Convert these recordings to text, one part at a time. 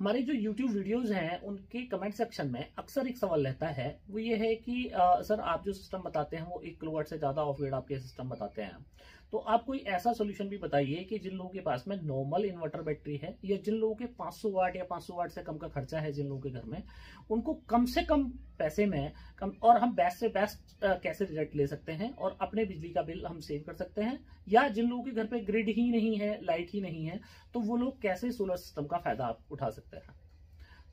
हमारे जो YouTube videos हैं उनके कमेंट सेक्शन में अक्सर एक सवाल रहता है, वो ये है कि सर आप जो सिस्टम बताते हैं वो 1 किलोवाट से ज्यादा ऑफ ग्रिड आपके सिस्टम बताते हैं, तो आप कोई ऐसा सोल्यूशन भी बताइए कि जिन लोगों के पास में नॉर्मल इन्वर्टर बैटरी है या जिन लोगों के 500 वाट या 500 वाट से कम का खर्चा है, जिन लोगों के घर में, उनको कम से कम पैसे में कम और हम बेस्ट से बेस्ट कैसे रिजल्ट ले सकते हैं और अपने बिजली का बिल हम सेव कर सकते हैं। या जिन लोगों के घर पे ग्रिड ही नहीं है, लाइट ही नहीं है, तो वो लोग कैसे सोलर सिस्टम का फायदा आप उठा सकते हैं।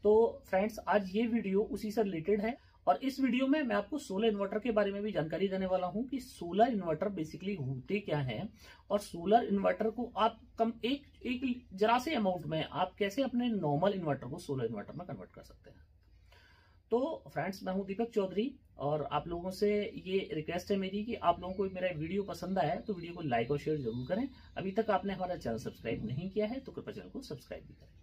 तो फ्रेंड्स, आज ये वीडियो उसी से रिलेटेड है और इस वीडियो में मैं आपको सोलर इन्वर्टर के बारे में भी जानकारी देने वाला हूं कि सोलर इन्वर्टर बेसिकली होते क्या हैं और सोलर इन्वर्टर को आप कम एक जरा से अमाउंट में आप कैसे अपने नॉर्मल इन्वर्टर को सोलर इन्वर्टर में कन्वर्ट कर सकते हैं। तो फ्रेंड्स, मैं हूं दीपक चौधरी और आप लोगों से ये रिक्वेस्ट है मेरी कि आप लोगों को मेरा वीडियो पसंद आया तो वीडियो को लाइक और शेयर जरूर करें। अभी तक आपने हमारा चैनल सब्सक्राइब नहीं किया है तो कृपया चैनल को सब्सक्राइब भी करें।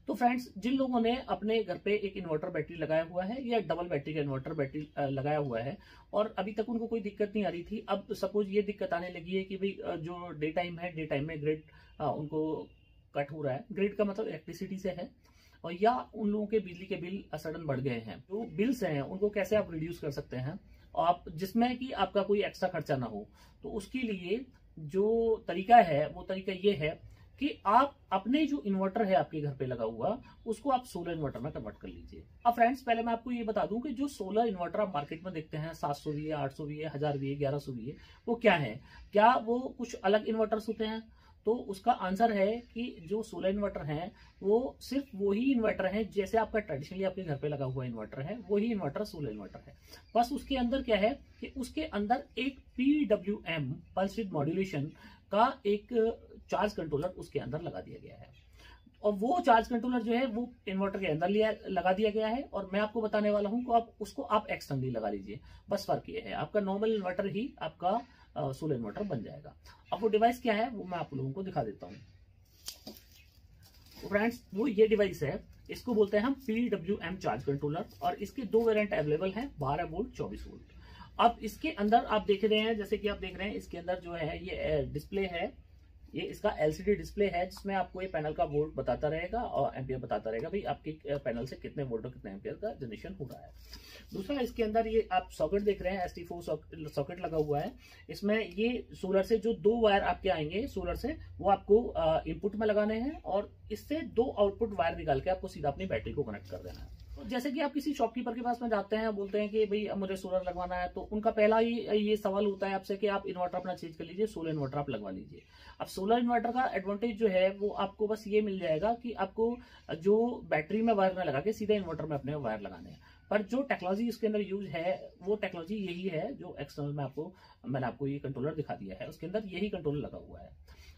तो फ्रेंड्स, जिन लोगों ने अपने घर पे एक इन्वर्टर बैटरी लगाया हुआ है या डबल बैटरी का इन्वर्टर बैटरी लगाया हुआ है और अभी तक उनको कोई दिक्कत नहीं आ रही थी, अब सपोज ये दिक्कत आने लगी है कि भाई जो डे टाइम है, डे टाइम में ग्रिड उनको कट हो रहा है, ग्रिड का मतलब इलेक्ट्रिसिटी से है, और या उन लोगों के बिजली के बिल सडन बढ़ गए हैं, जो बिल्स हैं उनको कैसे आप रिड्यूस कर सकते हैं आप, जिसमें कि आपका कोई एक्स्ट्रा खर्चा ना हो। तो उसके लिए जो तरीका है वो तरीका ये है कि आप अपने जो इन्वर्टर है आपके घर पे लगा हुआ, उसको आप सोलर इन्वर्टर में कन्वर्ट कर लीजिए। अब फ्रेंड्स, पहले मैं आपको ये बता दूं कि जो सोलर इन्वर्टर आप मार्केट में देखते हैं 700 वी है, 800 वी है, 1000 वी है, 1100 वी है, वो क्या है? क्या वो कुछ अलग इन्वर्टर्स होते हैं? तो उसका आंसर है कि जो सोलर इन्वर्टर हैं वो सिर्फ वही इन्वर्टर है जैसे आपका ट्रेडिशनली आपके घर पे लगा हुआ इन्वर्टर है, वही इन्वर्टर सोलर इन्वर्टर है। बस उसके अंदर क्या है कि उसके अंदर एक PWM पल्स विद मॉड्यूलेशन का एक चार्ज कंट्रोलर उसके अंदर लगा दिया गया है, और वो चार्ज कंट्रोलर जो है वो इन्वर्टर के अंदर लगा दिया गया है, और मैं आपको बताने वाला हूं कि उसको आप एक्सटर्नली लगा लीजिए। बस फर्क ये है, आपका नॉर्मल इन्वर्टर ही आपका सोलर इन्वर्टर बन जाएगा। अब वो डिवाइस क्या है वो मैं आप लोगों को दिखा देता हूं। फ्रेंड्स, वो ये डिवाइस है, इसको बोलते हैं हम PWM चार्ज कंट्रोलर, और इसके 2 वेरिएंट अवेलेबल हैं, 12 वोल्ट 24 वोल्ट। अब इसके अंदर आप देख रहे हैं, जैसे कि आप देख रहे हैं, इसके अंदर जो है ये डिस्प्ले है, ये इसका LCD डिस्प्ले है जिसमें आपको ये पैनल का वोल्ट बताता रहेगा और एम्पियर बताता रहेगा, भाई आपके पैनल से कितने वोल्ट और कितने एम्पियर का जनरेशन हो रहा है। दूसरा, इसके अंदर ये आप सॉकेट देख रहे हैं, ST4 सॉकेट लगा हुआ है। इसमें ये सोलर से जो 2 वायर आपके आएंगे सोलर से, वो आपको इनपुट में लगाने हैं और इससे 2 आउटपुट वायर निकाल के आपको सीधा अपनी बैटरी को कनेक्ट कर देना है। जैसे कि आप किसी शॉपकीपर के पास में जाते हैं, बोलते हैं कि भाई अब मुझे सोलर लगवाना है, तो उनका पहला ही ये सवाल होता है आपसे कि आप इन्वर्टर अपना चेंज कर लीजिए, सोलर इन्वर्टर आप लगवा लीजिए। अब सोलर इन्वर्टर का एडवांटेज जो है वो आपको बस ये मिल जाएगा कि आपको जो बैटरी में वायर में लगा के सीधा इन्वर्टर में अपने वायर लगाने हैं, पर जो टेक्नोलॉजी इसके अंदर यूज है वो टेक्नोलॉजी यही है जो एक्सटर्नल में मैंने आपको ये कंट्रोलर दिखा दिया है, उसके अंदर यही कंट्रोलर लगा हुआ है।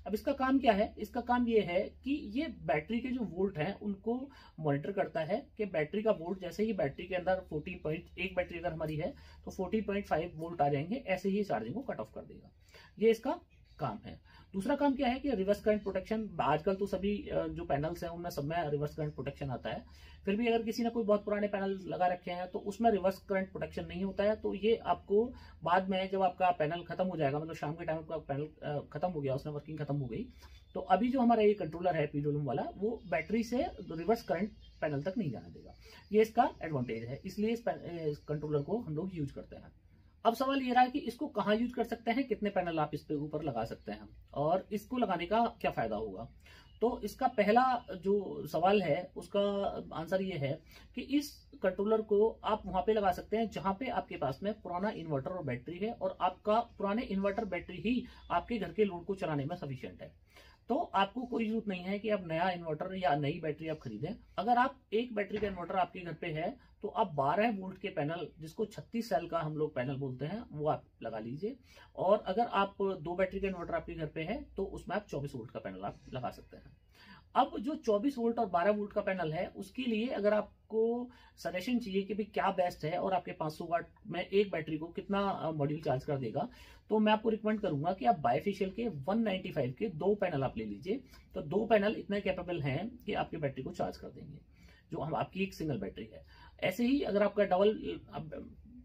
अब इसका काम क्या है? इसका काम ये है कि ये बैटरी के जो वोल्ट हैं उनको मॉनिटर करता है कि बैटरी का वोल्ट, जैसे ही बैटरी के अंदर 14.1 बैटरी अगर हमारी है तो 14.5 वोल्ट आ जाएंगे, ऐसे ही चार्जिंग को कट ऑफ कर देगा। ये इसका काम है। दूसरा काम क्या है कि रिवर्स करंट प्रोटेक्शन। आजकल तो सभी जो पैनल्स हैं उनमें सब में रिवर्स करंट प्रोटेक्शन आता है, फिर भी अगर किसी ने कोई बहुत पुराने पैनल लगा रखे हैं तो उसमें रिवर्स करंट प्रोटेक्शन नहीं होता है, तो ये आपको बाद में जब आपका पैनल खत्म हो जाएगा, मतलब शाम के टाइम आपका पैनल खत्म हो गया, उसमें वर्किंग खत्म हो गई, तो अभी जो हमारा ये कंट्रोलर है PWM वाला, वो बैटरी से रिवर्स करंट पैनल तक नहीं जाने देगा। ये इसका एडवांटेज है, इसलिए इस कंट्रोलर को हम लोग यूज करते हैं। अब सवाल ये रहा है कि इसको कहाँ यूज कर सकते हैं, कितने पैनल आप इस पे ऊपर लगा सकते हैं और इसको लगाने का क्या फायदा होगा। तो इसका पहला जो सवाल है उसका आंसर ये है कि इस कंट्रोलर को आप वहां पे लगा सकते हैं जहां पे आपके पास में पुराना इन्वर्टर और बैटरी है और आपका पुराने इन्वर्टर बैटरी ही आपके घर के लोड को चलाने में सफिशिएंट है। तो आपको कोई जरूरत नहीं है कि आप नया इन्वर्टर या नई बैटरी आप खरीदें। अगर आप एक बैटरी का इन्वर्टर आपके घर पे है तो आप 12 वोल्ट के पैनल, जिसको 36 सेल का हम लोग पैनल बोलते हैं, वो आप लगा लीजिए। और अगर आप 2 बैटरी का इन्वर्टर आपके घर पे है तो उसमें आप 24 वोल्ट का पैनल आप लगा सकते हैं। अब जो 24 वोल्ट और 12 वोल्ट का पैनल है उसके लिए अगर आपको सजेशन चाहिए कि भाई क्या बेस्ट है और आपके 500 वाट में एक बैटरी को कितना मॉड्यूल चार्ज कर देगा, तो मैं आपको रिकमेंड करूंगा कि आप बायफेशियल के 195 के 2 पैनल आप ले लीजिए। तो 2 पैनल इतने कैपेबल हैं कि आपकी बैटरी को चार्ज कर देंगे, जो हम आपकी एक सिंगल बैटरी है। ऐसे ही अगर आपका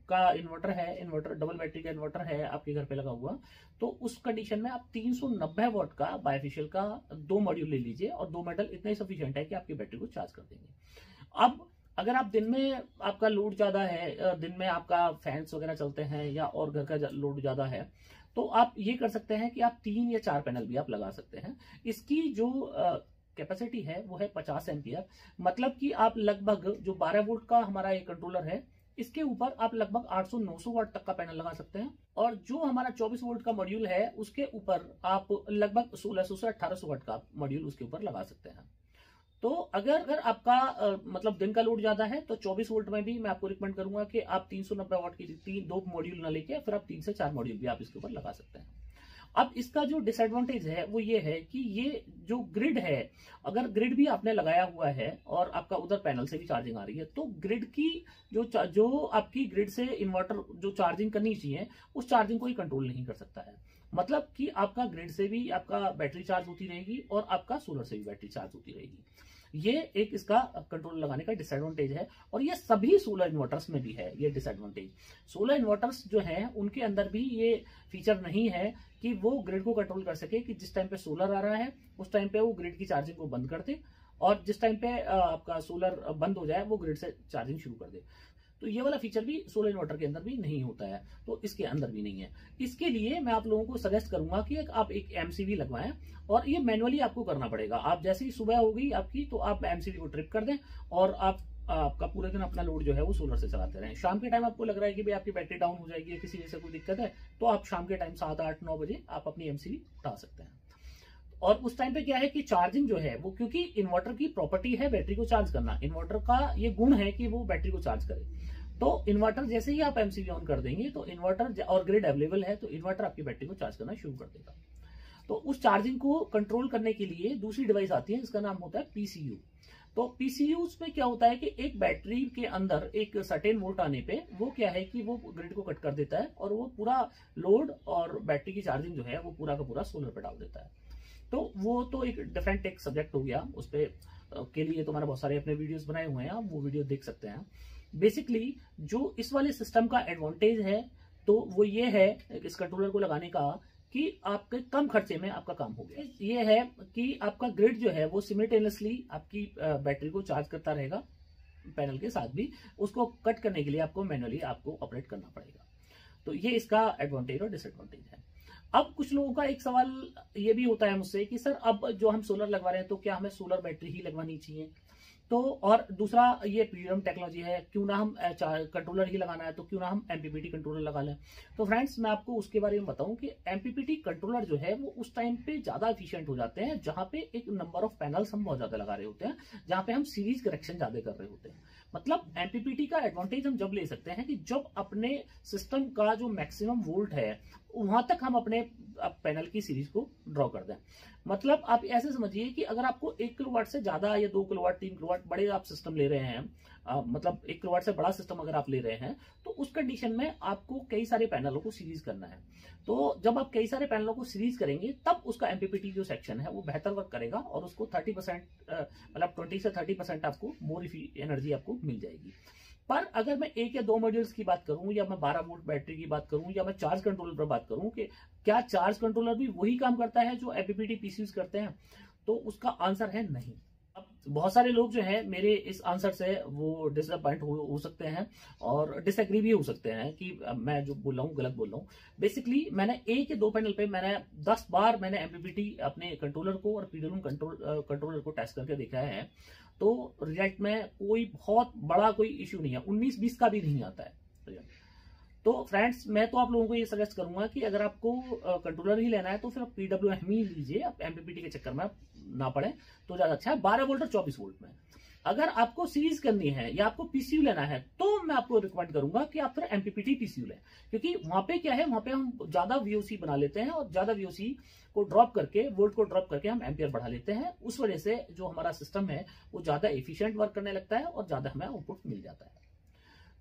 का इन्वर्टर है, इन्वर्टर डबल बैटरी का इन्वर्टर है आपके घर पे लगा हुआ, तो उस कंडीशन में आप 390 वॉट का बायफेशियल का 2 मॉड्यूल ले लीजिए और 2 मेटल इतना ही सफिशिएंट है कि आपकी बैटरी को चार्ज कर देंगे। अब अगर आप दिन में आपका लोड ज्यादा है, दिन में आपका फैंस वगैरह चलते हैं या और घर का लोड ज्यादा है, तो आप ये कर सकते हैं कि आप 3 या 4 पैनल भी आप लगा सकते हैं। इसकी जो कैपेसिटी है वो है 50 एम्पियर, मतलब कि आप लगभग जो 12 वोल्ट का हमारा ये कंट्रोलर है इसके ऊपर आप लगभग 800-900 वाट तक का पैनल लगा सकते हैं, और जो हमारा 24 वोल्ट का मॉड्यूल है उसके ऊपर आप लगभग 1600 से 1800 वाट का मॉड्यूल उसके ऊपर लगा सकते हैं। तो अगर आपका मतलब दिन का लोड ज्यादा है तो 24 वोल्ट में भी मैं आपको रिकमेंड करूंगा कि आप 390 वाट की 2 मॉड्यूल ना लेके फिर आप 3 से 4 मॉड्यूल भी आप इसके ऊपर लगा सकते हैं। अब इसका जो डिसएडवांटेज है वो ये है कि ये जो ग्रिड है, अगर ग्रिड भी आपने लगाया हुआ है और आपका उधर पैनल से भी चार्जिंग आ रही है, तो ग्रिड की जो आपकी ग्रिड से इन्वर्टर जो चार्जिंग करनी चाहिए उस चार्जिंग को ही कंट्रोल नहीं कर सकता है। मतलब कि आपका ग्रिड से भी आपका बैटरी चार्ज होती रहेगी और आपका सोलर से भी बैटरी चार्ज होती रहेगी। ये एक इसका कंट्रोल लगाने का डिसएडवांटेज है, और ये सभी सोलर इन्वर्टर्स में भी है ये डिसएडवांटेज। सोलर इन्वर्टर्स जो हैं उनके अंदर भी ये फीचर नहीं है कि वो ग्रिड को कंट्रोल कर सके कि जिस टाइम पे सोलर आ रहा है उस टाइम पे वो ग्रिड की चार्जिंग को बंद कर दे, और जिस टाइम पे आपका सोलर बंद हो जाए वो ग्रिड से चार्जिंग शुरू कर दे। तो ये वाला फीचर भी सोलर इन्वर्टर के अंदर भी नहीं होता है, तो इसके अंदर भी नहीं है। इसके लिए मैं आप लोगों को सजेस्ट करूंगा कि आप एक एमसीबी लगवाएं, और ये मैनुअली आपको करना पड़ेगा। आप जैसे ही सुबह हो गई आपकी तो आप एमसीबी को ट्रिप कर दें और आपका पूरे दिन अपना लोड जो है वो सोलर से चलाते रहें। शाम के टाइम आपको लग रहा है कि भाई आपकी बैटरी डाउन हो जाएगी या किसी वजह से कोई दिक्कत है, तो आप शाम के टाइम 7, 8, 9 बजे आप अपनी एमसीबी उठा सकते हैं। और उस टाइम पे क्या है कि चार्जिंग जो है वो, क्योंकि इन्वर्टर की प्रॉपर्टी है बैटरी को चार्ज करना, इन्वर्टर का ये गुण है कि वो बैटरी को चार्ज करे, तो इन्वर्टर जैसे ही आप एमसीबी ऑन कर देंगे तो इन्वर्टर, और ग्रिड अवेलेबल है तो इन्वर्टर आपकी बैटरी को चार्ज करना शुरू कर देगा। तो उस चार्जिंग को कंट्रोल करने के लिए दूसरी डिवाइस आती है जिसका नाम होता है पीसीयू। तो पीसीयू में क्या होता है कि एक बैटरी के अंदर एक सर्टेन वोल्ट आने पे वो क्या है कि वो ग्रिड को कट कर देता है और वो पूरा लोड और बैटरी की चार्जिंग जो है वो पूरा का पूरा सोलर पे डाल देता है। तो वो तो एक डिफरेंट एक सब्जेक्ट हो गया, उस पे के लिए तो मैंने बहुत सारे अपने वीडियोस बनाए हुए हैं, आप वो वीडियो देख सकते हैं। बेसिकली जो इस वाले सिस्टम का एडवांटेज है तो वो ये है इस कंट्रोलर को लगाने का कि आपके कम खर्चे में आपका काम हो गया। ये है कि आपका ग्रिड जो है वो सिमिल्टेनियसली आपकी बैटरी को चार्ज करता रहेगा, पैनल के साथ भी उसको कट करने के लिए आपको मैनुअली आपको ऑपरेट करना पड़ेगा। तो ये इसका एडवांटेज और डिसएडवांटेज है। अब कुछ लोगों का एक सवाल ये भी होता है मुझसे कि सर अब जो हम सोलर लगवा रहे हैं तो क्या हमें सोलर बैटरी ही लगवानी चाहिए, तो और दूसरा ये पीडीएम टेक्नोलॉजी है, क्यों ना हम कंट्रोलर ही लगाना है तो क्यों ना हम एमपीपीटी कंट्रोलर लगा लें। तो फ्रेंड्स मैं आपको उसके बारे में बताऊं कि एमपीपीटी कंट्रोलर जो है वो उस टाइम पे ज्यादा एफिशिएंट हो जाते हैं जहां पे एक नंबर ऑफ पैनल्स हम बहुत ज्यादा लगा रहे होते हैं, जहां पे हम सीरीज करेक्शन ज्यादा कर रहे होते हैं। मतलब एमपीपीटी का एडवांटेज हम जब ले सकते हैं कि जब अपने सिस्टम का जो मैक्सिमम वोल्ट है वहां तक हम अपने पैनल की सीरीज को ड्रॉ कर दें। मतलब आप ऐसे समझिए कि अगर आपको 1 किलोवाट से ज्यादा या 2 किलोवाट 3 किलोवाट बड़े आप सिस्टम ले रहे हैं, मतलब 1 किलोवाट से बड़ा सिस्टम अगर आप ले रहे हैं तो उस कंडीशन में आपको कई सारे पैनलों को सीरीज करना है। तो जब आप कई सारे पैनलों को सीरीज करेंगे तब उसका एमपीपीटी जो सेक्शन है वो बेहतर वर्क करेगा और उसको 30% मतलब 20 से 30% आपको मोर एनर्जी आपको मिल जाएगी। पर अगर मैं 1 या 2 मॉड्यूल्स की बात करूं या मैं 12 वोल्ट बैटरी की बात करूं या मैं चार्ज कंट्रोलर पर बात करूं कि क्या चार्ज कंट्रोलर भी वही काम करता है जो एमपीपीटी पीसीयूज करते हैं, तो उसका आंसर है नहीं। अब बहुत सारे लोग जो है मेरे इस आंसर से वो डिसअपॉइंट हो सकते हैं और डिसएग्री भी हो सकते हैं कि मैं जो बोल रहा हूँ गलत बोल रहा हूँ। बेसिकली मैंने 1 या 2 पैनल पे मैंने 10 बार मैंने एमपीपीटी अपने कंट्रोलर को और पीडब्ल्यूएम कंट्रोलर को टेस्ट करके देखा है, तो रिजल्ट में कोई बहुत बड़ा कोई इश्यू नहीं है, 19-20 का भी नहीं आता है रिजल्ट। तो फ्रेंड्स मैं तो आप लोगों को ये सजेस्ट करूंगा कि अगर आपको कंट्रोलर ही लेना है तो फिर आप पीडब्ल्यूएम ही लीजिए, आप एमपीपीटी के चक्कर में आप ना पड़े तो ज्यादा अच्छा है। 12 वोल्ट और 24 वोल्ट में अगर आपको सीरीज करनी है या आपको पीसीयू लेना है तो मैं आपको रिकमेंड करूंगा कि आप फिर एमपीपीटी पीसीयू लें, क्योंकि वहां पे क्या है, वहां पे हम ज्यादा वीओसी बना लेते हैं और ज्यादा वीओसी को ड्रॉप करके वोल्ट को ड्रॉप करके हम एम्पियर बढ़ा लेते हैं। उस वजह से जो हमारा सिस्टम है वो ज्यादा एफिशिएंट वर्क करने लगता है और ज्यादा हमें आउटपुट मिल जाता है।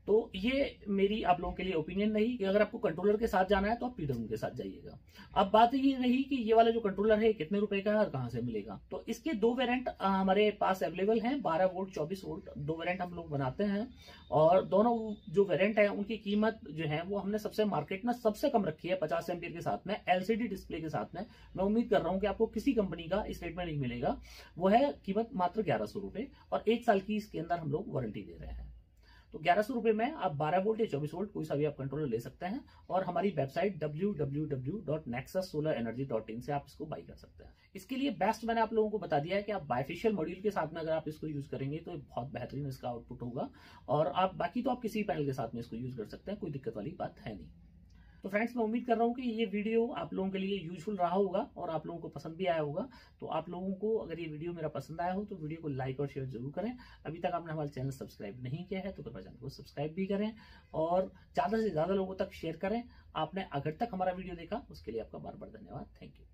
तो ये मेरी आप लोगों के लिए ओपिनियन रही कि अगर आपको कंट्रोलर के साथ जाना है तो आप पीडब्ल्यू के साथ जाइएगा। अब बात ये रही कि ये वाला जो कंट्रोलर है कितने रुपए का है और कहां से मिलेगा। तो इसके दो वेरिएंट हमारे पास अवेलेबल हैं, 12 वोल्ट 24 वोल्ट, दो वेरिएंट हम लोग बनाते हैं। और दोनों जो वेरिएंट है उनकी कीमत जो है वो हमने सबसे मार्केट में सबसे कम रखी है, 50 एम्पियर के साथ में एलसीडी डिस्प्ले के साथ में। मैं उम्मीद कर रहा हूं कि आपको किसी कंपनी का इस रेट में नहीं मिलेगा। वो है कीमत मात्र 1100 रुपए और 1 साल की इसके अंदर हम लोग वारंटी दे रहे हैं। तो 1100 रुपए में आप 12 वोल्ट या 24 वोल्ट कोई सा भी आप कंट्रोलर ले सकते हैं और हमारी वेबसाइट www.nexussolarenergy.in से आप इसको बाई कर सकते हैं। इसके लिए बेस्ट मैंने आप लोगों को बता दिया है कि आप बाइफेशियल मॉड्यूल के साथ में अगर आप इसको यूज करेंगे तो बहुत बेहतरीन इसका आउटपुट होगा। और आप बाकी तो आप किसी पैनल के साथ में इसको यूज कर सकते हैं, कोई दिक्कत वाली बात है नहीं। तो फ्रेंड्स मैं उम्मीद कर रहा हूं कि ये वीडियो आप लोगों के लिए यूजफुल रहा होगा और आप लोगों को पसंद भी आया होगा। तो आप लोगों को अगर ये वीडियो मेरा पसंद आया हो तो वीडियो को लाइक और शेयर जरूर करें। अभी तक आपने हमारे चैनल सब्सक्राइब नहीं किया है तो कृपया चैनल को सब्सक्राइब भी करें और ज्यादा से ज्यादा लोगों तक शेयर करें। आपने अगर तक हमारा वीडियो देखा उसके लिए आपका बार बार धन्यवाद। Thank you.